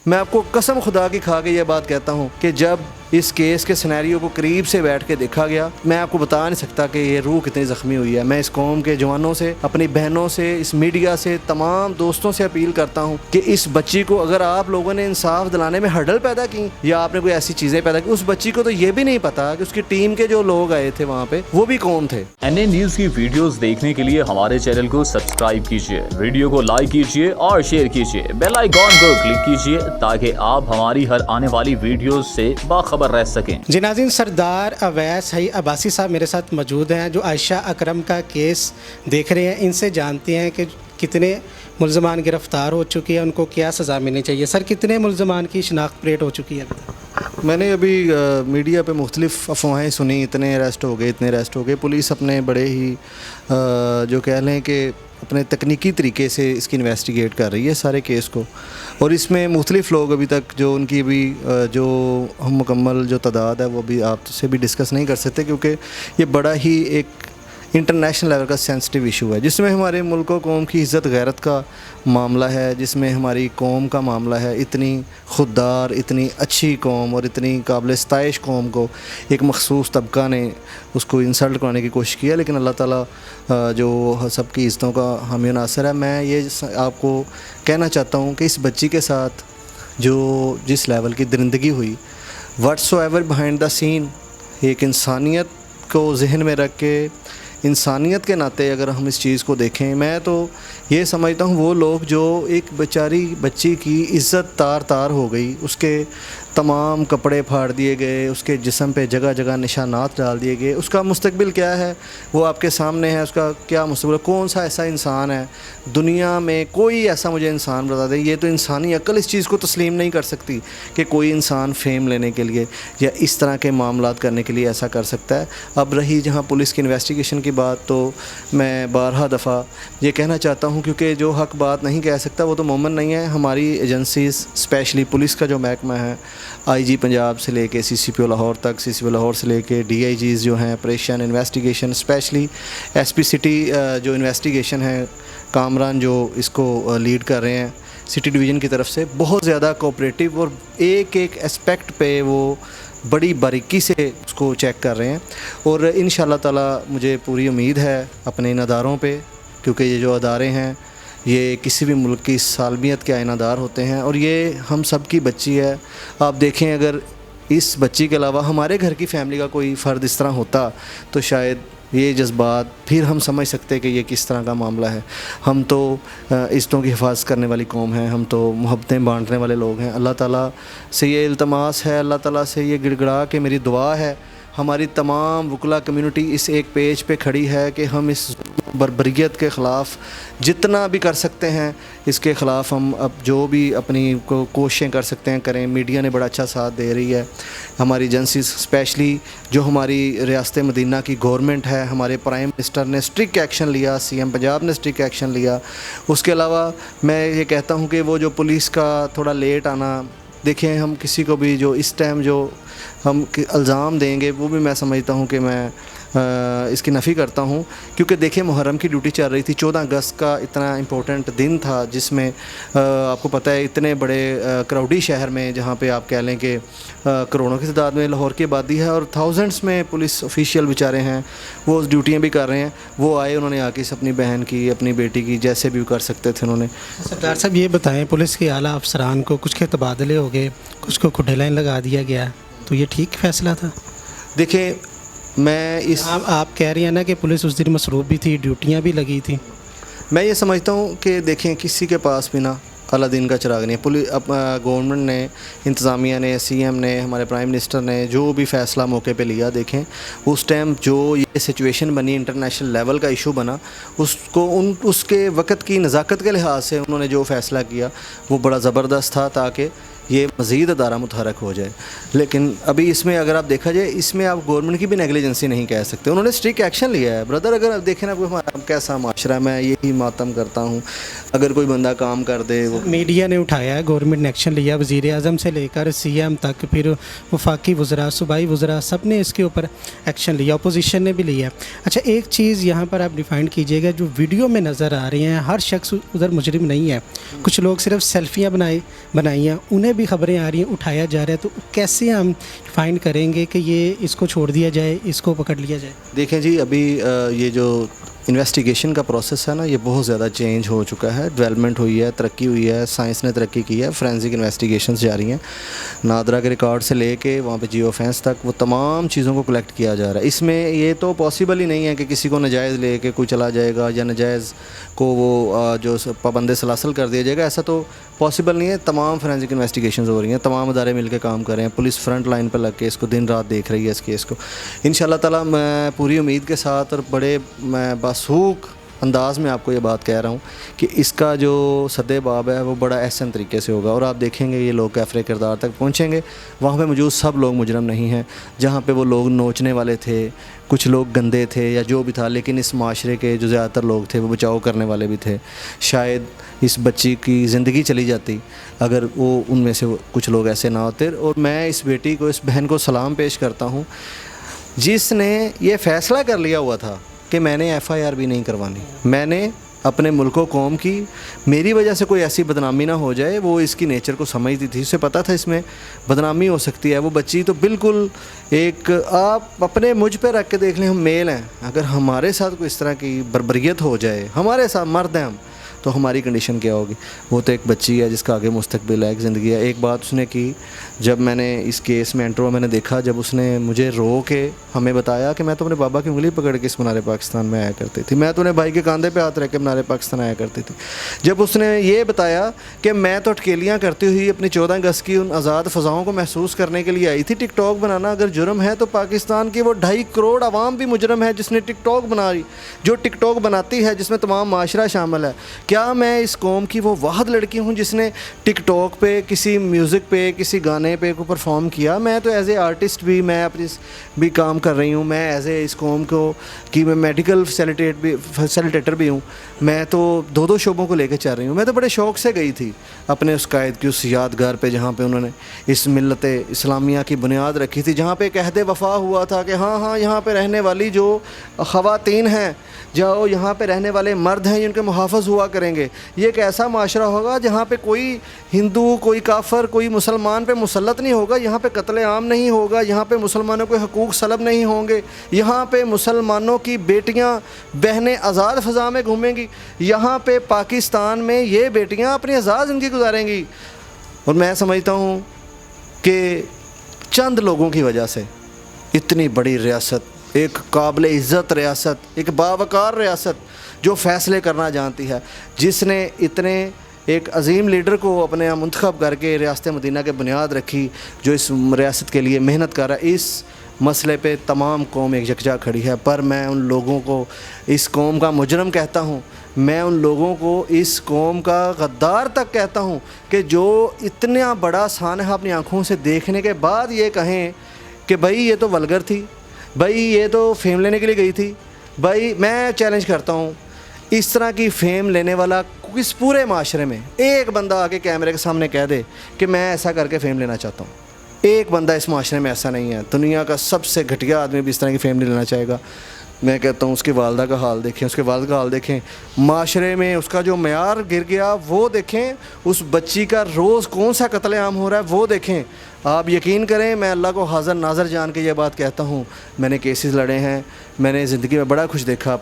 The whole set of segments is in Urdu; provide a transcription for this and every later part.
میں آپ کو قسم خدا کی کھا کے یہ بات کہتا ہوں کہ جب اس کیس کے سینیریو کو قریب سے بیٹھ کے دیکھا گیا، میں آپ کو بتا نہیں سکتا کہ یہ روح کتنی زخمی ہوئی ہے۔ میں اس قوم کے جوانوں سے، اپنی بہنوں سے، اس میڈیا سے، تمام دوستوں سے اپیل کرتا ہوں کہ اس بچی کو اگر آپ لوگوں نے انصاف دلانے میں ہرڈل پیدا کی یا آپ نے کوئی ایسی چیزیں پیدا کی، اس بچی کو تو یہ بھی نہیں پتا کہ اس کی ٹیم کے جو لوگ آئے تھے وہاں پہ وہ بھی کون تھے۔ این اے نیوز کی ویڈیوز دیکھنے کے لیے ہمارے چینل کو سبسکرائب کیجیے، ویڈیو کو لائک کیجیے اور شیئر کیجیے، بیل آئیکن کو کلک کیجیے تاکہ آپ ہماری ہر آنے والی ویڈیوز سے باخبر رہ سکیں۔ جی ناظرین، سردار اویس حی عباسی صاحب میرے ساتھ موجود ہیں جو عائشہ اکرم کا کیس دیکھ رہے ہیں۔ ان سے جانتے ہیں کہ کتنے ملزمان گرفتار ہو چکے ہیں، ان کو کیا سزا ملنی چاہیے۔ سر، کتنے ملزمان کی شناخت پلیٹ ہو چکی ہے؟ میں نے ابھی میڈیا پہ مختلف افواہیں سنی، اتنے اریسٹ ہو گئے۔ پولیس اپنے بڑے ہی جو کہہ لیں کہ اپنے تکنیکی طریقے سے اس کی انویسٹیگیٹ کر رہی ہے سارے کیس کو، اور اس میں مختلف لوگ ابھی تک جو ان کی بھی جو ہم مکمل جو تعداد ہے وہ بھی آپ سے بھی ڈسکس نہیں کر سکتے، کیونکہ یہ بڑا ہی ایک انٹرنیشنل لیول کا سینسٹیو ایشو ہے، جس میں ہمارے ملک و قوم کی عزت غیرت کا معاملہ ہے، جس میں ہماری قوم کا معاملہ ہے۔ اتنی خوددار، اتنی اچھی قوم اور اتنی قابل ستائش قوم کو ایک مخصوص طبقہ نے اس کو انسلٹ کرنے کی کوشش کی ہے، لیکن اللہ تعالیٰ جو سب کی عزتوں کا حامی و ناصر ہے۔ میں یہ آپ کو کہنا چاہتا ہوں کہ اس بچی کے ساتھ جو جس لیول کی درندگی ہوئی، واٹس ایور بیہائنڈ دا سین، ایک انسانیت کو ذہن میں رکھ کے، انسانیت کے ناطے اگر ہم اس چیز کو دیکھیں، میں تو یہ سمجھتا ہوں وہ لوگ جو ایک بیچاری بچی کی عزت تار تار ہو گئی، اس کے تمام کپڑے پھاڑ دیے گئے، اس کے جسم پہ جگہ جگہ نشانات ڈال دیے گئے، اس کا مستقبل کیا ہے وہ آپ کے سامنے ہے۔ اس کا کیا مستقبل ہے؟ کون سا ایسا انسان ہے دنیا میں، کوئی ایسا مجھے انسان بتا دے؟ یہ تو انسانی عقل اس چیز کو تسلیم نہیں کر سکتی کہ کوئی انسان فیم لینے کے لیے یا اس طرح کے معاملات کرنے کے لیے ایسا کر سکتا ہے۔ اب رہی جہاں پولیس کی انویسٹیگیشن کی بات، تو میں بارہا دفعہ یہ کہنا چاہتا ہوں، کیونکہ جو حق بات نہیں کہہ سکتا وہ تو مومن نہیں ہے۔ ہماری ایجنسیز، اسپیشلی پولیس کا جو محکمہ ہے، آئی جی پنجاب سے لے کے سی سی پی او لاہور تک، سی سی پی او لاہور سے لے کے ڈی آئی جیز جو ہیں آپریشن انویسٹیگیشن، اسپیشلی ایس پی سٹی جو انویسٹیگیشن ہے، کامران جو اس کو لیڈ کر رہے ہیں سٹی ڈویژن کی طرف سے، بہت زیادہ کوآپریٹیو اور ایک ایک اسپیکٹ پہ وہ بڑی باریکی سے اس کو چیک کر رہے ہیں، اور انشاءاللہ تعالی مجھے پوری امید ہے اپنے ان اداروں پہ، کیونکہ یہ جو ادارے ہیں یہ کسی بھی ملک کی سالمیت کے آئینہ دار ہوتے ہیں، اور یہ ہم سب کی بچی ہے۔ آپ دیکھیں، اگر اس بچی کے علاوہ ہمارے گھر کی فیملی کا کوئی فرد اس طرح ہوتا تو شاید یہ جذبات پھر ہم سمجھ سکتے کہ یہ کس طرح کا معاملہ ہے۔ ہم تو عزتوں کی حفاظت کرنے والی قوم ہیں، ہم تو محبتیں بانٹنے والے لوگ ہیں۔ اللہ تعالیٰ سے یہ التماس ہے، اللہ تعالیٰ سے یہ گڑ گڑا کے میری دعا ہے، ہماری تمام وکلا کمیونٹی اس ایک پیج پہ کھڑی ہے کہ ہم اس بربریت کے خلاف جتنا بھی کر سکتے ہیں، اس کے خلاف ہم اب جو بھی اپنی کوششیں کر سکتے ہیں کریں۔ میڈیا نے بڑا اچھا ساتھ دے رہی ہے، ہماری ایجنسیز، اسپیشلی جو ہماری ریاست مدینہ کی گورنمنٹ ہے، ہمارے پرائم منسٹر نے اسٹرکٹ ایکشن لیا، سی ایم پنجاب نے اسٹرکٹ ایکشن لیا۔ اس کے علاوہ میں یہ کہتا ہوں کہ وہ جو پولیس کا تھوڑا لیٹ آنا، دیکھیں ہم کسی کو بھی جو اس ٹائم جو ہم الزام دیں گے وہ بھی میں سمجھتا ہوں کہ میں اس کی نفی کرتا ہوں، کیونکہ دیکھیں محرم کی ڈیوٹی چل رہی تھی، 14 اگست کا اتنا امپورٹنٹ دن تھا جس میں آپ کو پتہ ہے اتنے بڑے کراؤڈی شہر میں، جہاں پہ آپ کہہ لیں کہ کروڑوں کی تعداد میں لاہور کی آبادی ہے اور تھاؤزنڈس میں پولیس آفیشیل بیچارے ہیں، وہ ڈیوٹیاں بھی کر رہے ہیں، وہ آئے، انہوں نے آ کے اپنی بہن کی، اپنی بیٹی کی، جیسے بھی کر سکتے تھے انہوں نے۔ سردار صاحب یہ بتائیں، پولیس کے اعلیٰ افسران کو کچھ کے تبادلے ہو گئے، کچھ کو کھڈے لائن لگا دیا گیا، تو یہ ٹھیک فیصلہ تھا؟ دیکھیں میں آپ کہہ رہی ہیں نا کہ پولیس اس دن مصروف بھی تھی، ڈیوٹیاں بھی لگی تھیں۔ میں یہ سمجھتا ہوں کہ دیکھیں کسی کے پاس بھی نا اعلیٰ دین کا چراغ نہیں ہے۔ گورنمنٹ نے، انتظامیہ نے، سی ایم نے، ہمارے پرائم منسٹر نے جو بھی فیصلہ موقع پہ لیا، دیکھیں اس ٹائم جو یہ سچویشن بنی، انٹرنیشنل لیول کا ایشو بنا، اس کے وقت کی نزاکت کے لحاظ سے انہوں نے جو فیصلہ کیا وہ بڑا زبردست تھا، تاکہ یہ مزید ادارہ متحرک ہو جائے۔ لیکن ابھی اس میں اگر آپ دیکھا جائے، اس میں آپ گورنمنٹ کی بھی نیگلیجنسی نہیں کہہ سکتے، انہوں نے اسٹرکٹ ایکشن لیا ہے۔ بردر اگر آپ دیکھیں نا ہمارا کیسا معاشرہ ہے، میں یہی ماتم کرتا ہوں، اگر کوئی بندہ کام کر دے، وہ میڈیا نے اٹھایا ہے، گورنمنٹ نے ایکشن لیا، وزیر اعظم سے لے کر سی ایم تک، پھر وفاقی وزراء، صوبائی وزراء، سب نے اس کے اوپر ایکشن لیا، اپوزیشن نے بھی لیا۔ اچھا ایک چیز یہاں پر آپ ڈیفائن کیجیے گا، جو ویڈیو میں نظر آ رہی ہیں، ہر شخص ادھر مجرم نہیں ہے، کچھ لوگ صرف سیلفیاں بنائی ہیں، انہیں بھی خبریں آ رہی ہیں اٹھایا جا رہا ہے, تو کیسے ہم فائنڈ کریں گے کہ یہ اس کو چھوڑ دیا جائے, اس کو پکڑ لیا جائے؟ دیکھیں جی, ابھی یہ جو انویسٹیگیشن کا پروسیس ہے نا, یہ بہت زیادہ چینج ہو چکا ہے, ڈیولپمنٹ ہوئی ہے, ترقی ہوئی ہے, سائنس نے ترقی کی ہے, فرینزک انویسٹیگیشنز جاری ہیں. نادرا کے ریکارڈ سے لے کے وہاں پہ جیو فینس تک وہ تمام چیزوں کو کلیکٹ کیا جا رہا ہے. اس میں یہ تو پاسبل ہی نہیں ہے کہ کسی کو ناجائز لے کے کوئی چلا جائے گا یا ناجائز کو وہ جو پابند سلاسل کر دیا جائے گا, ایسا تو پاسبل نہیں ہے. تمام فرینزک انویسٹیگیشنز ہو رہی ہیں, تمام ادارے مل کے کام کر رہے ہیں, پولیس فرنٹ لائن پہ لگ کے اس کو دن رات دیکھ رہی ہے اس کیس کو. انشاءاللہ تعالیٰ میں پوری امید کے ساتھ اور بڑے میں باسوق انداز میں آپ کو یہ بات کہہ رہا ہوں کہ اس کا جو سد باب ہے وہ بڑا احسن طریقے سے ہوگا, اور آپ دیکھیں گے یہ لوگ کیفر کردار تک پہنچیں گے. وہاں پہ موجود سب لوگ مجرم نہیں ہیں. جہاں پہ وہ لوگ نوچنے والے تھے, کچھ لوگ گندے تھے یا جو بھی تھا, لیکن اس معاشرے کے جو زیادہ تر لوگ تھے وہ بچاؤ کرنے والے بھی تھے. شاید اس بچی کی زندگی چلی جاتی اگر وہ ان میں سے کچھ لوگ ایسے نہ ہوتے. اور میں اس بیٹی کو, اس بہن کو سلام پیش کرتا ہوں جس نے یہ فیصلہ کر لیا ہوا تھا کہ میں نے ایف آئی آر بھی نہیں کروانی. میں نے اپنے ملک و قوم کی, میری وجہ سے کوئی ایسی بدنامی نہ ہو جائے. وہ اس کی نیچر کو سمجھتی تھی, اسے پتہ تھا اس میں بدنامی ہو سکتی ہے. وہ بچی تو بالکل ایک, آپ اپنے مجھ پہ رکھ کے دیکھ لیں, ہم میل ہیں, اگر ہمارے ساتھ کوئی اس طرح کی بربریت ہو جائے, ہمارے ساتھ مرد ہیں ہم, تو ہماری کنڈیشن کیا ہوگی. وہ تو ایک بچی ہے جس کا آگے مستقبل ہے, ایک زندگی ہے. ایک بات اس نے کی, جب میں نے اس کیس میں انٹرو میں نے دیکھا, جب اس نے مجھے رو کے ہمیں بتایا کہ میں تو اپنے بابا کی انگلی پکڑ کے اس منارے پاکستان میں آیا کرتی تھی, میں تو اپنے بھائی کے کاندھے پہ ہاتھ رکھ کے منارے پاکستان آیا کرتی تھی. جب اس نے یہ بتایا کہ میں تو اٹکیلیاں کرتی ہوئی اپنی 14 اگست کی ان آزاد فضاؤں کو محسوس کرنے کے لیے آئی تھی. ٹک ٹاک بنانا اگر جرم ہے تو پاکستان کی وہ 2.5 کروڑ عوام بھی مجرم ہے جس نے ٹک ٹاک بنائی, جو ٹک ٹاک بناتی ہے, جس میں تمام معاشرہ شامل ہے. کیا میں اس قوم کی وہ واحد لڑکی ہوں جس نے ٹک ٹاک پہ, کسی میوزک پہ, کسی گانے پہ کو پرفارم کیا؟ میں تو ایز اے آرٹسٹ بھی, میں اپنی بھی کام کر رہی ہوں. میں ایز اے اس قوم کو کہ میں میڈیکل فیسیلیٹیٹر بھی ہوں. میں تو 2 شعبوں کو لے کے چل رہی ہوں. میں تو بڑے شوق سے گئی تھی اپنے اس قائد کی اس یادگار پہ جہاں پہ انہوں نے اس ملت اسلامیہ کی بنیاد رکھی تھی, جہاں پہ ایک عہد وفا ہوا تھا کہ ہاں یہاں پہ رہنے والی جو خواتین ہیں, جو یہاں پہ رہنے والے مرد ہیں, ان کے محافظ ہوا کریں گے. یہ ایک ایسا معاشرہ ہوگا جہاں پہ کوئی ہندو, کوئی کافر, کوئی مسلمان پہ مسلط نہیں ہوگا. یہاں پہ قتل عام نہیں ہوگا. یہاں پہ مسلمانوں کے حقوق سلب نہیں ہوں گے. یہاں پہ مسلمانوں کی بیٹیاں, بہنیں آزاد فضا میں گھومیں گی. یہاں پہ پاکستان میں یہ بیٹیاں اپنی آزاد زندگی گزاریں گی. اور میں سمجھتا ہوں کہ چند لوگوں کی وجہ سے اتنی بڑی ریاست, ایک قابل عزت ریاست, ایک باوقار ریاست جو فیصلے کرنا جانتی ہے, جس نے اتنے ایک عظیم لیڈر کو اپنے یہاں منتخب کر کے ریاست مدینہ کے بنیاد رکھی, جو اس ریاست کے لیے محنت کر رہا ہے. اس مسئلے پہ تمام قوم ایک یکجا کھڑی ہے. پر میں ان لوگوں کو اس قوم کا مجرم کہتا ہوں, میں ان لوگوں کو اس قوم کا غدار تک کہتا ہوں کہ جو اتنا بڑا سانحہ اپنی آنکھوں سے دیکھنے کے بعد یہ کہیں کہ بھائی یہ تو ولگر تھی, بھائی یہ تو فیم لینے کے لیے گئی تھی. بھائی میں چیلنج کرتا ہوں, اس طرح کی فیم لینے والا اس پورے معاشرے میں ایک بندہ آ کے کیمرے کے سامنے کہہ دے کہ میں ایسا کر کے فیم لینا چاہتا ہوں. ایک بندہ اس معاشرے میں ایسا نہیں ہے. دنیا کا سب سے گھٹیا آدمی بھی اس طرح کی فیم نہیں لینا چاہے گا. میں کہتا ہوں اس کی والدہ کا حال دیکھیں, اس کے والد کا حال دیکھیں, معاشرے میں اس کا جو معیار گر گیا وہ دیکھیں, اس بچی کا روز کون سا قتل عام ہو رہا ہے وہ دیکھیں. آپ یقین کریں, میں اللہ کو حاضر ناظر جان کے یہ بات کہتا ہوں, میں نے کیسز لڑے ہیں, میں نے زندگی میں بڑا کچھ دیکھا,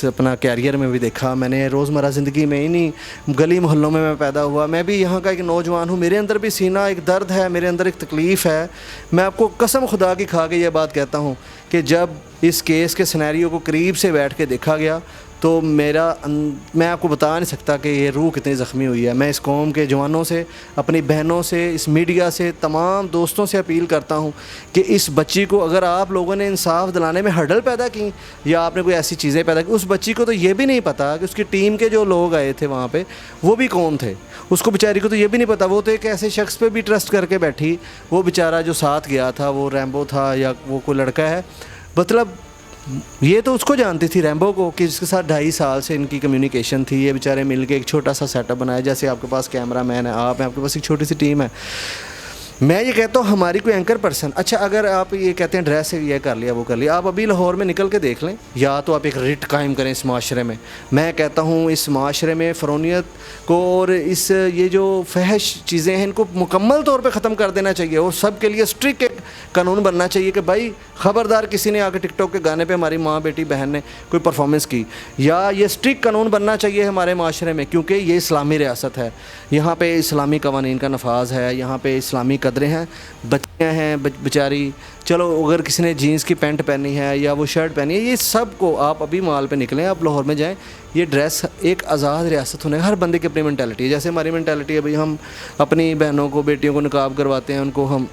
اپنا کیریئر میں بھی دیکھا, میں نے روزمرہ زندگی میں انہیں گلی محلوں میں پیدا ہوا. میں بھی یہاں کا ایک نوجوان ہوں, میرے اندر بھی سینہ ایک درد ہے, میرے اندر ایک تکلیف ہے. میں آپ کو قسم خدا کی کھا کے یہ بات کہتا ہوں کہ جب اس کیس کے سینیریو کو قریب سے بیٹھ کے دیکھا گیا تو میں آپ کو بتا نہیں سکتا کہ یہ روح کتنی زخمی ہوئی ہے. میں اس قوم کے جوانوں سے, اپنی بہنوں سے, اس میڈیا سے, تمام دوستوں سے اپیل کرتا ہوں کہ اس بچی کو اگر آپ لوگوں نے انصاف دلانے میں ہرڈل پیدا کی یا آپ نے کوئی ایسی چیزیں پیدا کی, اس بچی کو تو یہ بھی نہیں پتا کہ اس کی ٹیم کے جو لوگ آئے تھے وہاں پہ وہ بھی کون تھے. اس کو بیچاری کو تو یہ بھی نہیں پتا, وہ تو ایک ایسے شخص پہ بھی ٹرسٹ کر کے بیٹھی. وہ بیچارہ جو ساتھ گیا تھا وہ ریمبو تھا یا وہ کوئی لڑکا ہے, مطلب یہ تو اس کو جانتی تھی ریمبو کو, کہ جس کے ساتھ 2.5 سال سے ان کی کمیونیکیشن تھی. یہ بیچارے مل کے ایک چھوٹا سا سیٹ اپ بنایا, جیسے آپ کے پاس کیمرہ مین ہے, آپ ہیں, آپ کے پاس ایک چھوٹی سی ٹیم ہے. میں یہ کہتا ہوں ہماری کوئی اینکر پرسن، اچھا اگر آپ یہ کہتے ہیں ڈریس سے یہ کر لیا وہ کر لیا، آپ ابھی لاہور میں نکل کے دیکھ لیں، یا تو آپ ایک رٹ قائم کریں اس معاشرے میں. میں کہتا ہوں اس معاشرے میں فرونیت کو اور اس یہ جو فحش چیزیں ہیں ان کو مکمل طور پہ ختم کر دینا چاہیے، اور سب کے لیے اسٹرکٹ ایک قانون بننا چاہیے کہ بھائی خبردار کسی نے آ کے ٹک ٹاک کے گانے پہ ہماری ماں بیٹی بہن نے کوئی پرفارمنس کی، یا یہ اسٹرکٹ قانون بننا چاہیے ہمارے معاشرے میں، کیونکہ یہ اسلامی ریاست ہے، یہاں پہ اسلامی قوانین کا نفاذ ہے، یہاں پہ اسلامی قدریں ہیں. بچیاں ہیں بیچاری، چلو اگر کسی نے جینس کی پینٹ پہنی ہے یا وہ شرٹ پہنی ہے، یہ سب کو آپ ابھی مال پہ نکلیں، آپ لاہور میں جائیں، یہ ڈریس ایک آزاد ریاست ہونے، ہر بندے کی اپنی مینٹیلٹی ہے. جیسے ہماری مینٹیلٹی ہے بھئی ہم اپنی بہنوں کو بیٹیوں کو نقاب کرواتے ہیں، ان کو ہم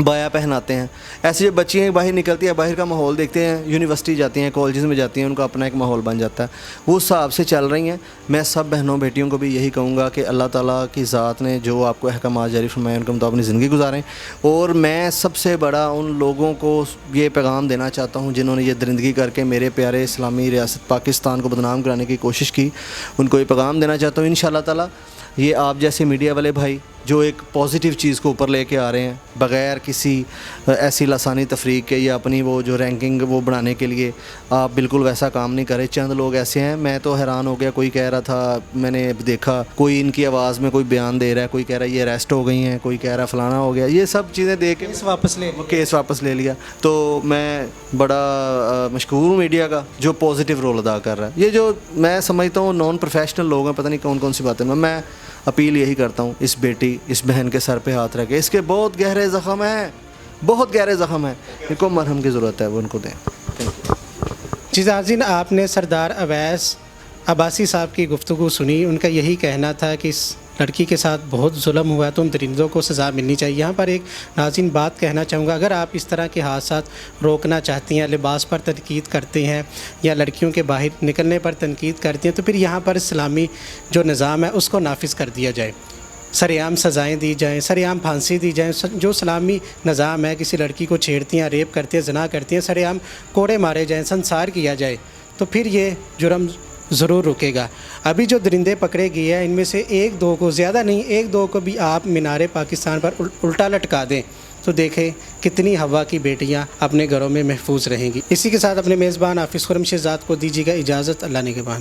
بایا پہناتے ہیں، ایسے جو بچیاں باہر نکلتی ہیں باہر کا ماحول دیکھتے ہیں، یونیورسٹی جاتی ہیں کالجز میں جاتی ہیں، ان کا اپنا ایک ماحول بن جاتا ہے، وہ اس حساب سے چل رہی ہیں. میں سب بہنوں بیٹیوں کو بھی یہی کہوں گا کہ اللہ تعالیٰ کی ذات نے جو آپ کو احکامات جاری فرمائے ان کے مطابق اپنی زندگی گزاریں. اور میں سب سے بڑا ان لوگوں کو یہ پیغام دینا چاہتا ہوں جنہوں نے یہ درندگی کر کے میرے پیارے اسلامی ریاست پاکستان کو بدنام کرانے کی کوشش کی، ان کو یہ پیغام دینا چاہتا ہوں انشاءاللہ تعالیٰ یہ آپ جیسے میڈیا والے بھائی جو ایک پازیٹیو چیز کو اوپر لے کے آ رہے ہیں بغیر کسی ایسی لسانی تفریق کے یا اپنی وہ جو رینکنگ وہ بڑھانے کے لیے، آپ بالکل ویسا کام نہیں کرے. چند لوگ ایسے ہیں، میں تو حیران ہو گیا، کوئی کہہ رہا تھا، میں نے دیکھا کوئی ان کی آواز میں کوئی بیان دے رہا ہے، کوئی کہہ رہا ہے یہ اریسٹ ہو گئی ہیں، کوئی کہہ رہا ہے فلانا ہو گیا، یہ سب چیزیں دیکھ کے کیس واپس لے لیا. تو میں بڑا مشکور ہوں میڈیا کا جو پازیٹیو رول ادا کر رہا ہے. یہ جو میں سمجھتا ہوں نان پروفیشنل لوگ ہیں، پتہ نہیں کون کون سی باتیں، میں اپیل یہی کرتا ہوں اس بیٹی اس بہن کے سر پہ ہاتھ رکھ کے، اس کے بہت گہرے زخم ہیں، بہت گہرے زخم ہیں، ان کو مرہم کی ضرورت ہے، وہ ان کو دیں. جی ناظرین، آپ نے سردار اویس عباسی صاحب کی گفتگو سنی. ان کا یہی کہنا تھا کہ اس لڑکی کے ساتھ بہت ظلم ہوا ہے تو ان درندوں کو سزا ملنی چاہیے. یہاں پر ایک ناظرین بات کہنا چاہوں گا، اگر آپ اس طرح کے حادثات روکنا چاہتی ہیں، لباس پر تنقید کرتے ہیں یا لڑکیوں کے باہر نکلنے پر تنقید کرتے ہیں، تو پھر یہاں پر اسلامی جو نظام ہے اس کو نافذ کر دیا جائے، سر عام سزائیں دی جائیں، سر عام پھانسی دی جائیں. جو اسلامی نظام ہے، کسی لڑکی کو چھیڑتی ہیں، ریپ کرتے ہیں، زنا کرتی ہیں، سر عام کوڑے مارے جائیں، سنسار کیا جائے، تو پھر یہ جرم ضرور رکے گا. ابھی جو درندے پکڑے گئے ہیں ان میں سے ایک دو کو، زیادہ نہیں، ایک دو کو بھی آپ مینار پاکستان پر الٹا لٹکا دیں تو دیکھیں کتنی ہوا کی بیٹیاں اپنے گھروں میں محفوظ رہیں گی. اسی کے ساتھ اپنے میزبان حافظ خرم شہزاد کو دیجیے گا اجازت. اللہ نگہبان.